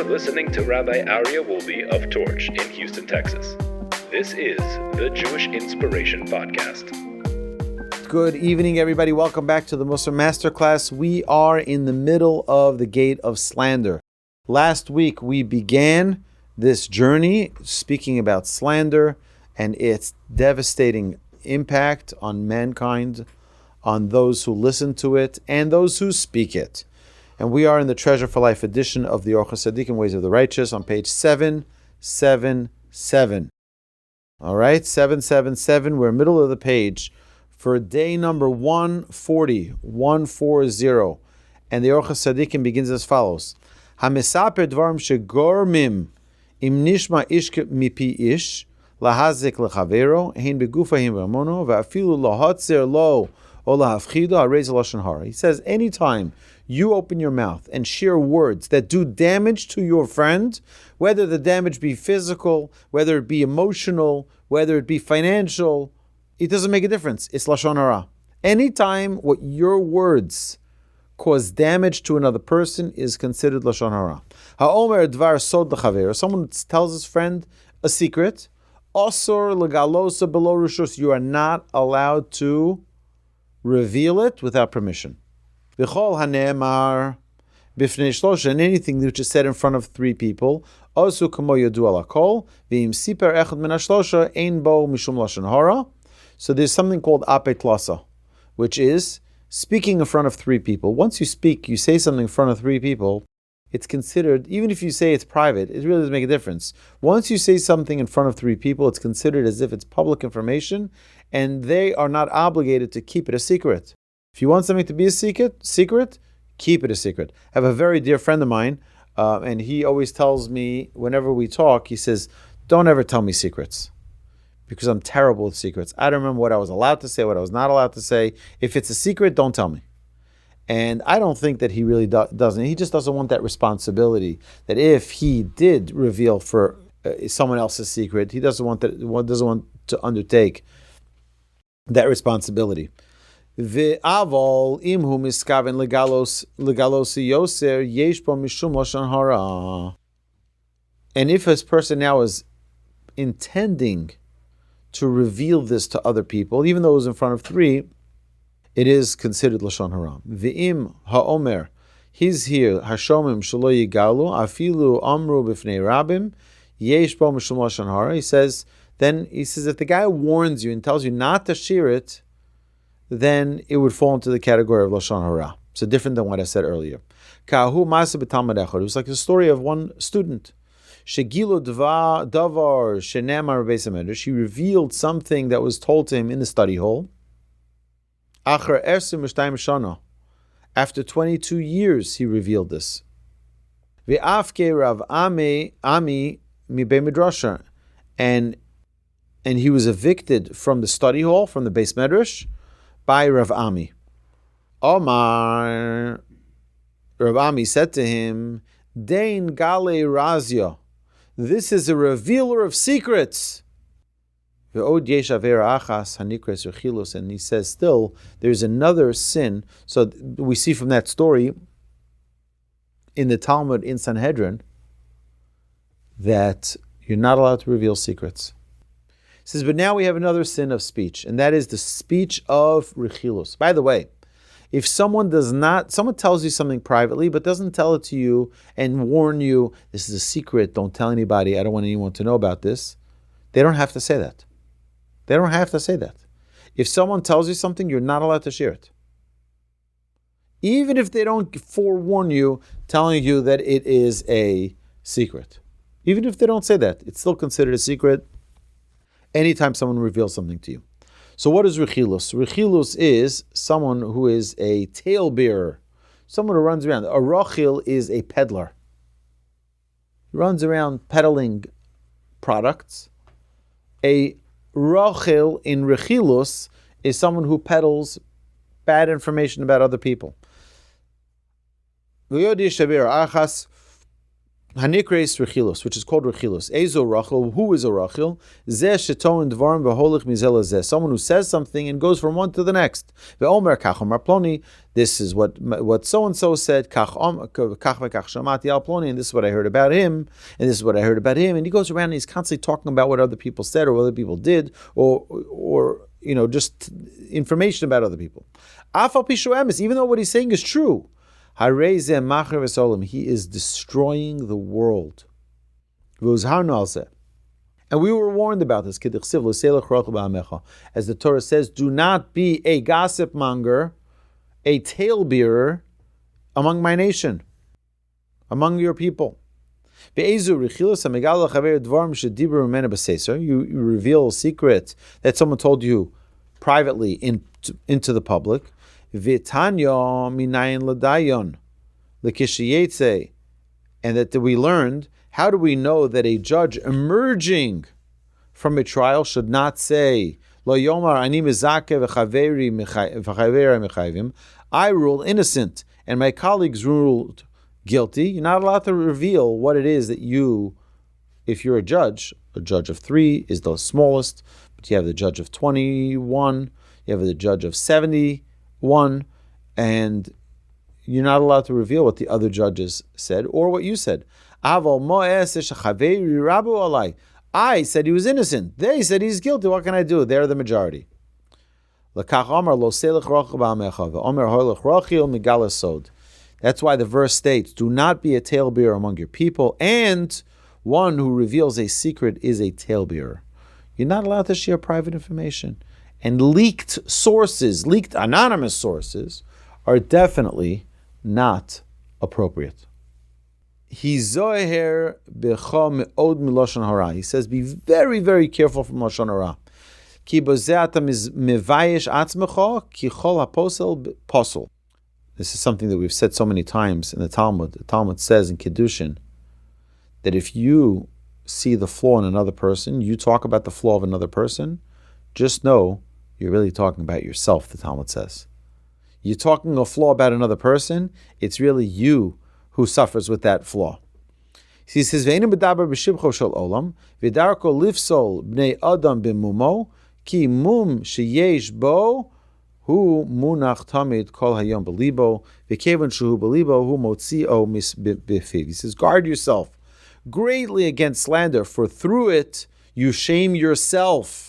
You're listening to Rabbi Aryeh Wolbe of Torch in Houston, Texas. This is the Jewish Inspiration Podcast. Good evening, everybody. Welcome back to the Mussar Masterclass. We are in the middle of the gate of slander. Last week, we began this journey speaking about slander and its devastating impact on mankind, on those who listen to it, and those who speak it. And we are in the Treasure for Life edition of the Orchos Tzaddikim, Ways of the Righteous, on page 777. All right, 777. We're middle of the page for day number 140. And the Orchos Tzaddikim begins as follows. HaMesaper dvarim shegormim im nishma ish mipi ish lahazik lechavero hein begufa hein b'amono va'afilu lahotzer lo o lahafchido harei ze Lashon Hara. He says, anytime you open your mouth and share words that do damage to your friend, whether the damage be physical, whether it be emotional, whether it be financial, it doesn't make a difference. It's Lashon Hara. Anytime what your words cause damage to another person is considered Lashon Hara. Ha'omer dvar sod l'chaver. Someone tells his friend a secret. Osor legalosa below rishus. You are not allowed to reveal it without permission. V'chol hane'emar b'fnei shlosha, and anything which is said in front of three people. Osu kamo yadu al hakol v'im siper echad min hashlosha ein bo mishum Lashon Hara. So there's something called apet, which is speaking in front of three people. Once you speak, you say something in front of three people, it's considered, even if you say it's private, it really doesn't make a difference. Once you say something in front of three people, it's considered as if it's public information, and they are not obligated to keep it a secret. If you want something to be a secret, keep it a secret. I have a very dear friend of mine, and he always tells me, whenever we talk, he says, don't ever tell me secrets, because I'm terrible with secrets. I don't remember what I was allowed to say, what I was not allowed to say. If it's a secret, don't tell me. And I don't think that he really doesn't. He just doesn't want that responsibility, that if he did reveal for someone else's secret, he doesn't want to undertake that responsibility. Ve'aval imhu miskaven legalos yoser yesh bo mishum Lashon Hara. And if this person now is intending to reveal this to other people, even though it was in front of three, it is considered Lashon Hara. V'im ha'omer, he's here, hashomim shelo yigalu, afilu amru b'fnei rabim, yesh bo mishum Lashon Hara. He says, if the guy warns you and tells you not to share it, then it would fall into the category of Lashon Hara. So different than what I said earlier. Ka'ahu ma'aseh b'talmud echad. It was like the story of one student. Shegilo davar shenamar beis hamedrash. He revealed something that was told to him in the study hall. After 22 years, he revealed this. Ve'afke Rav Ami mi bei midrasha, and he was evicted from the study hall, from the Beis Medrash, by Rav Ami. Omar, Rav Ami said to him, Dein gale razia. This is a revealer of secrets. And he says still, there's another sin. So we see from that story in the Talmud in Sanhedrin that you're not allowed to reveal secrets. He says, but now we have another sin of speech, and that is the speech of rechilus. By the way, if someone tells you something privately, but doesn't tell it to you and warn you, this is a secret, don't tell anybody, I don't want anyone to know about this, they don't have to say that. They don't have to say that. If someone tells you something, you're not allowed to share it. Even if they don't forewarn you, telling you that it is a secret. Even if they don't say that, it's still considered a secret anytime someone reveals something to you. So what is rechilus? Rechilus is someone who is a talebearer, someone who runs around. A rochil is a peddler. He runs around peddling products. A rochil in rechilus is someone who peddles bad information about other people. Hanikreis Rechilus, which is called Rechilus. Ezo Rachel, who is a Rachel? Zeh sheton dvarim v'holich mizeh lezeh. Someone who says something and goes from one to the next. Ve'omer kach omar ploni. This is what so and so said. Kach v'kach shamati al ploni, and this is what I heard about him, and this is what I heard about him. And he goes around and he's constantly talking about what other people said or what other people did, or just information about other people. Afal pishu emes, even though what he's saying is true. He is destroying the world. And we were warned about this. As the Torah says, do not be a gossip monger, a talebearer among my nation, among your people. You reveal a secret that someone told you privately into the public. V'tanya minayin l'dayon l'kishiyetze, and that we learned, how do we know that a judge emerging from a trial should not say, Lo yomar ani mizake v'chaveri mechayvim, I rule innocent and my colleagues ruled guilty. You're not allowed to reveal what it is that you, if you're a judge of 3 is the smallest, but you have the judge of 21, you have the judge of 71, and you're not allowed to reveal what the other judges said or what you said. I said he was innocent. They said he's guilty. What can I do? They're the majority. That's why the verse states, do not be a talebearer among your people, and one who reveals a secret is a talebearer. You're not allowed to share private information. And leaked anonymous sources, are definitely not appropriate. He says, be very, very careful from Lashon Hara. This is something that we've said so many times in the Talmud. The Talmud says in Kiddushin that if you see the flaw in another person, you talk about the flaw of another person, just know you're really talking about yourself, the Talmud says. You're talking a flaw about another person, it's really you who suffers with that flaw. He says, olam, v'darko lifsol bnei adam b'mumo, ki mum sheyesh bo, hu munach tamid kol hayom belibo, v'kevan shuhu belibo, hu motzio misbifiv. He says, guard yourself greatly against slander, for through it you shame yourself.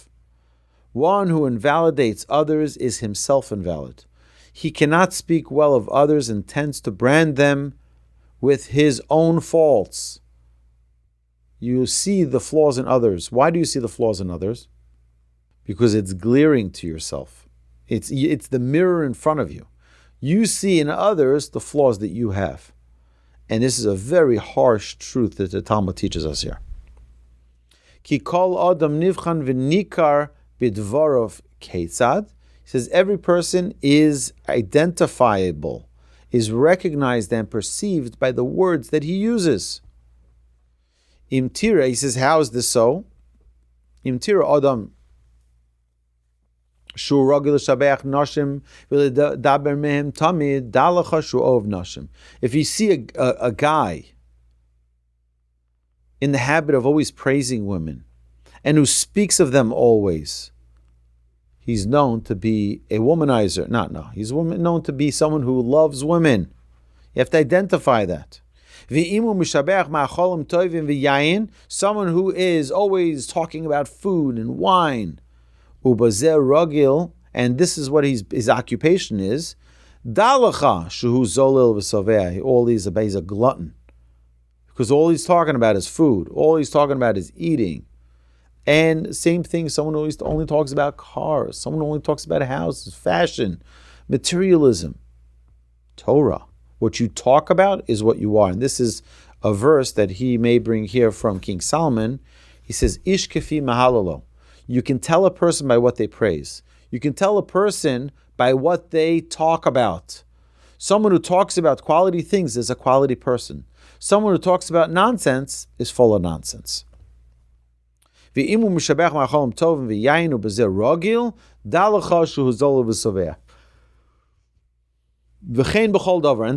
One who invalidates others is himself invalid. He cannot speak well of others and tends to brand them with his own faults. You see the flaws in others. Why do you see the flaws in others? Because it's glaring to yourself. It's the mirror in front of you. You see in others the flaws that you have. And this is a very harsh truth that the Talmud teaches us here. Ki kol adam nivchan v'nikar bidvarov ketzad. He says every person is identifiable, is recognized and perceived by the words that he uses. Imtira, he says, how is this so? Imtira adam shu ragil shabeach nashim v'ledaber mehem tamid dalacha shu ov nashim. If you see a guy in the habit of always praising women and who speaks of them always, he's known to be a womanizer. He's known to be someone who loves women. You have to identify that. Someone who is always talking about food and wine. And this is what his occupation is. He's a glutton. Because all he's talking about is food. All he's talking about is eating. And same thing, someone who only talks about cars, someone who only talks about houses, fashion, materialism. Torah. What you talk about is what you are. And this is a verse that he may bring here from King Solomon. He says, Ish kefi mahalalo. You can tell a person by what they praise. You can tell a person by what they talk about. Someone who talks about quality things is a quality person. Someone who talks about nonsense is full of nonsense. And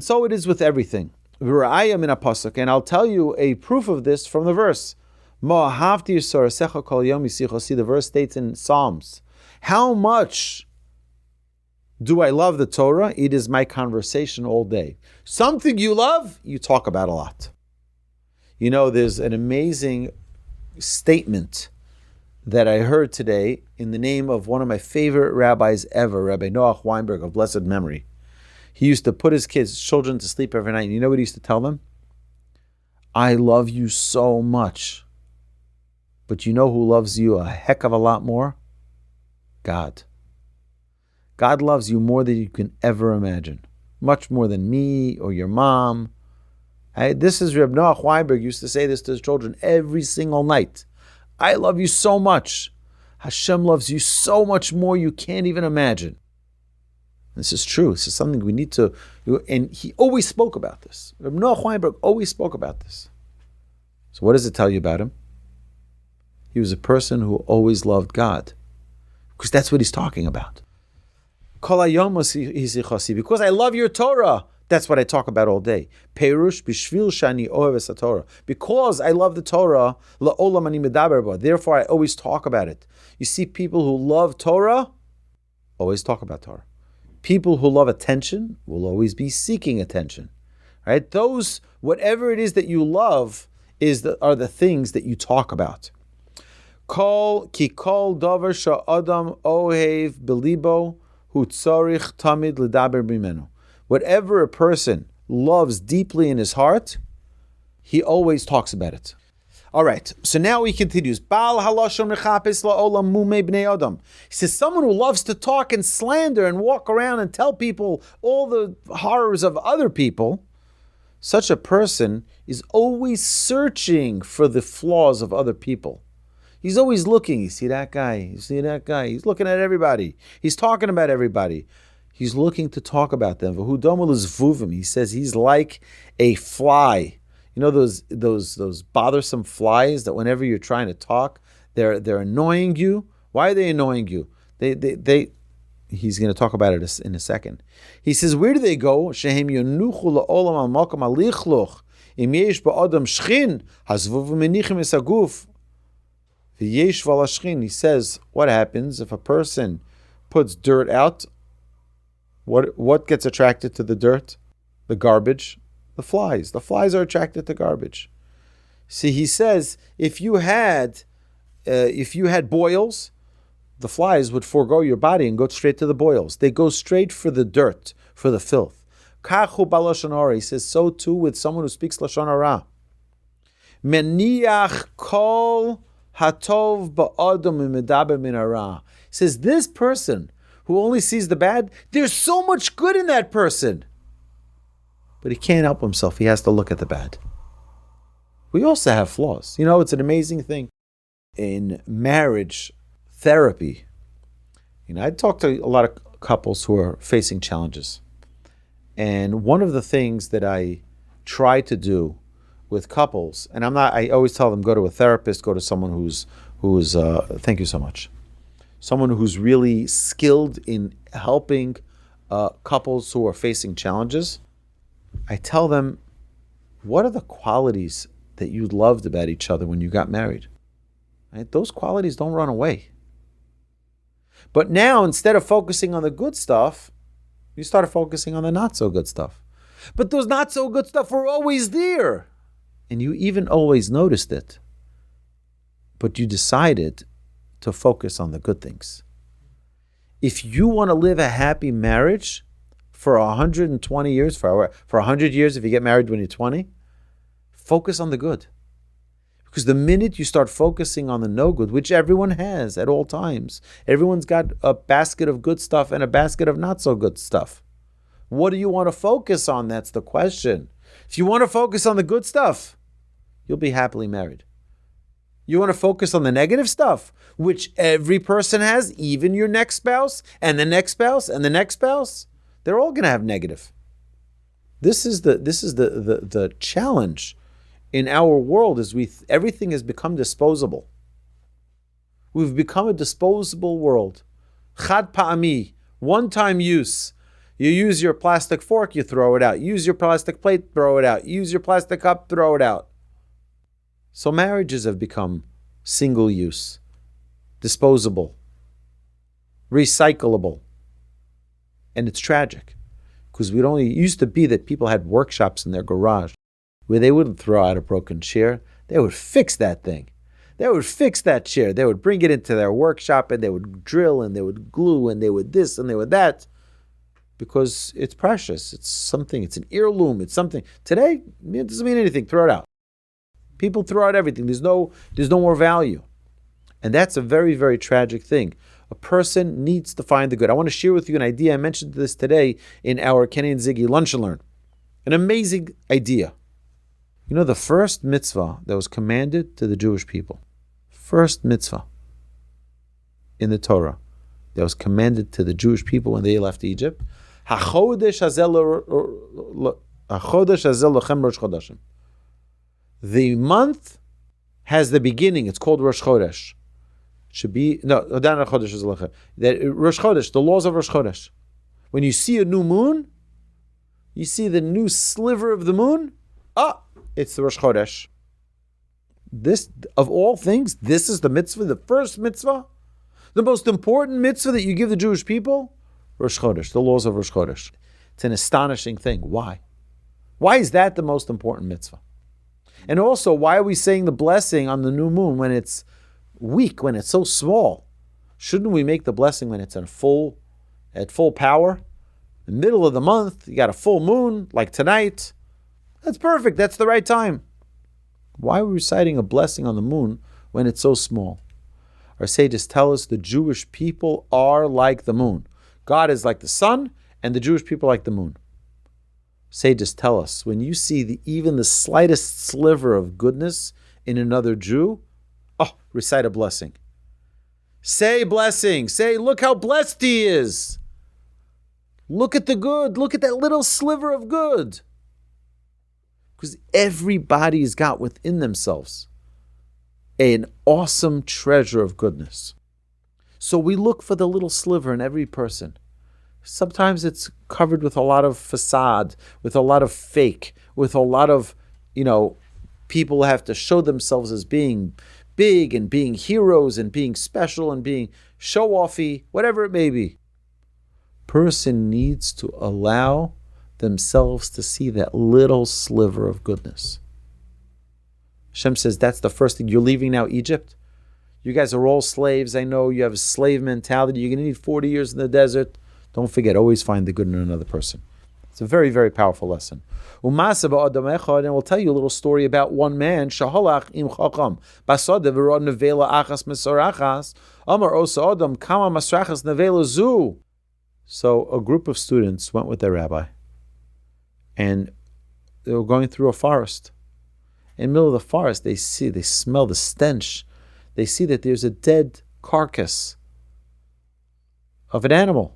so it is with everything. V'ra'aya min pasuk, and I'll tell you a proof of this from the verse. Ma'ahavti yisorasecha kol yom yisicho. See, the verse states in Psalms, how much do I love the Torah? It is my conversation all day. Something you love, you talk about a lot. You know, there's an amazing statement that I heard today in the name of one of my favorite rabbis ever, Rabbi Noach Weinberg of blessed memory. He used to put his children to sleep every night. And you know what he used to tell them? I love you so much. But you know who loves you a heck of a lot more? God. God loves you more than you can ever imagine. Much more than me or your mom. This is Reb Noach Weinberg used to say this to his children every single night. I love you so much. Hashem loves you so much more you can't even imagine. This is true. This is something we need to... And he always spoke about this. Reb Noach Weinberg always spoke about this. So what does it tell you about him? He was a person who always loved God. Because that's what he's talking about. Because I love your Torah. That's what I talk about all day. Perush bishvil shani oheves haTorah. Because I love the Torah, la'olam ani medaber bo. Therefore, I always talk about it. You see, people who love Torah always talk about Torah. People who love attention will always be seeking attention. Right? Those, whatever it is that you love, are the things that you talk about. Kol ki kol davar sha'adam ohev belibo hu tzarich tamid ledaber bimenu. Whatever a person loves deeply in his heart, he always talks about it. All right, so now he continues. Baal halashon mechapes la'olam mumei bnei adam. He says, someone who loves to talk and slander and walk around and tell people all the horrors of other people, such a person is always searching for the flaws of other people. He's always looking. You see that guy? You see that guy? He's looking at everybody. He's talking about everybody. He's looking to talk about them. He says he's like a fly. You know those bothersome flies that whenever you're trying to talk, they're annoying you. Why are they annoying you? He's going to talk about it in a second. He says, where do they go? Shehem yonuchu la'olam al malkam alichloch im yesh ba'adam shchin hazvuv menichim esaguf v'yesh v'alashchin. He says, what happens if a person puts dirt out? What gets attracted to the dirt? The garbage? The flies. The flies are attracted to garbage. See, he says, if you had boils, the flies would forego your body and go straight to the boils. They go straight for the dirt, for the filth. Kachu b'Lashon Hara. He says, so too with someone who speaks Lashon Hara. Meniach kol hatov ba'adam u'medaber min hara. He says, this person who only sees the bad, there's so much good in that person. But he can't help himself. He has to look at the bad. We also have flaws. You know, it's an amazing thing. In marriage therapy, I talk to a lot of couples who are facing challenges. And one of the things that I try to do with couples, and I always tell them, go to a therapist, go to someone who's thank you so much. Someone who's really skilled in helping couples who are facing challenges. I tell them, what are the qualities that you loved about each other when you got married? Right? Those qualities don't run away. But now, instead of focusing on the good stuff, you started focusing on the not so good stuff. But those not so good stuff were always there. And you even always noticed it. But you decided to focus on the good things. If you want to live a happy marriage for 120 years, for 100 years, if you get married when you're 20, focus on the good. Because the minute you start focusing on the no good, which everyone has at all times, everyone's got a basket of good stuff and a basket of not so good stuff. What do you want to focus on? That's the question. If you want to focus on the good stuff, you'll be happily married. You want to focus on the negative stuff, which every person has, even your next spouse, and the next spouse, and the next spouse. They're all going to have negative. This is the challenge in our world, is everything has become disposable. We've become a disposable world. Chad pa'ami, one-time use. You use your plastic fork, you throw it out. Use your plastic plate, throw it out. Use your plastic cup, throw it out. So marriages have become single use, disposable, recyclable. And it's tragic because it used to be that people had workshops in their garage where they wouldn't throw out a broken chair. They would fix that thing. They would fix that chair. They would bring it into their workshop and they would drill and they would glue and they would this and they would that because it's precious. It's something. It's an heirloom. It's something. Today, it doesn't mean anything. Throw it out. People throw out everything. There's no more value. And that's a very, very tragic thing. A person needs to find the good. I want to share with you an idea. I mentioned this today in our Kenny and Ziggy Lunch and Learn. An amazing idea. You know, the first mitzvah that was commanded to the Jewish people, first mitzvah in the Torah that was commanded to the Jewish people when they left Egypt, the month has the beginning. It's called Rosh Chodesh. Should be Rosh Chodesh, the laws of Rosh Chodesh. When you see a new moon, you see the new sliver of the moon. It's the Rosh Chodesh. This, of all things, this is the mitzvah, the first mitzvah, the most important mitzvah that you give the Jewish people. Rosh Chodesh, the laws of Rosh Chodesh. It's an astonishing thing. Why? Why is that the most important mitzvah? And also, why are we saying the blessing on the new moon when it's weak, when it's so small? Shouldn't we make the blessing when it's at full power? In the middle of the month, you got a full moon, like tonight. That's perfect. That's the right time. Why are we reciting a blessing on the moon when it's so small? Our sages tell us the Jewish people are like the moon. God is like the sun, and the Jewish people are like the moon. Sages tell us when you see even the slightest sliver of goodness in another Jew, recite a blessing. Say blessing. Say, look how blessed he is. Look at the good. Look at that little sliver of good. Because everybody's got within themselves an awesome treasure of goodness. So we look for the little sliver in every person. Sometimes it's covered with a lot of facade, with a lot of fake, with a lot of, people have to show themselves as being big and being heroes and being special and being show-offy, whatever it may be. Person needs to allow themselves to see that little sliver of goodness. Hashem says that's the first thing. You're leaving now Egypt. You guys are all slaves. I know you have a slave mentality. You're going to need 40 years in the desert. Don't forget, always find the good in another person. It's a very, very powerful lesson. And we'll tell you a little story about one man. Shaholach im chacham basad v'rod nevela achas mesarachas amar osa adam kama masrachas nevela zu. So a group of students went with their rabbi, and they were going through a forest. In the middle of the forest, they smell the stench. They see that there's a dead carcass of an animal.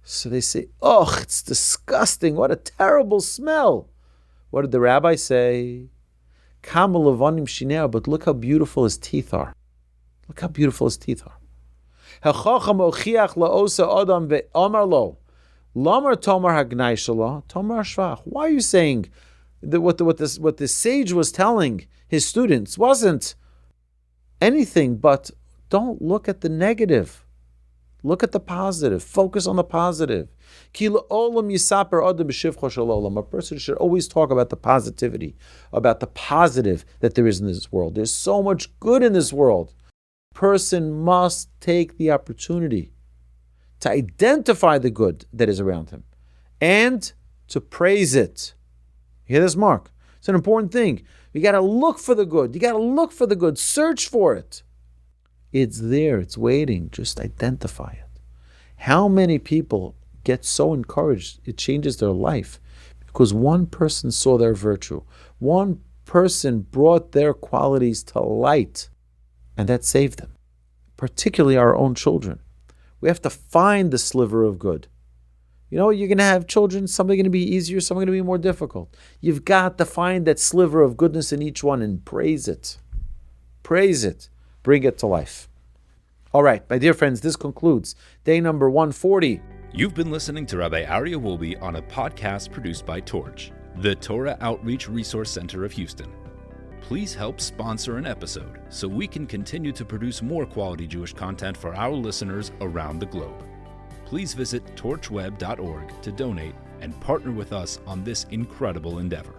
So they say, it's disgusting. What a terrible smell. What did the rabbi say? Kama levanim shinei, but look how beautiful his teeth are. Look how beautiful his teeth are. Hachacham ochiach la'osa adam ve'amar lo. Lamar tomar hagnai shala, tomar shvach. Why are you saying that what the sage was telling his students wasn't anything but don't look at the negative. Look at the positive. Focus on the positive. A person should always talk about the positivity, about the positive that there is in this world. There's so much good in this world. Person must take the opportunity to identify the good that is around him and to praise it. You hear this, Mark? It's an important thing. You got to look for the good. You got to look for the good. Search for it. It's there. It's waiting. Just identify it. How many people get so encouraged it changes their life because one person saw their virtue. One person brought their qualities to light, and that saved them. Particularly our own children. We have to find the sliver of good. You're going to have children, some are going to be easier, some are going to be more difficult. You've got to find that sliver of goodness in each one and praise it. Praise it. Bring it to life. All right, my dear friends, this concludes day number 140 You've been listening to Rabbi Aryeh Wolbe on a podcast produced by Torch, the Torah Outreach Resource Center of Houston. Please help sponsor an episode so we can continue to produce more quality Jewish content for our listeners around the globe. Please visit torchweb.org to donate and partner with us on this incredible endeavor.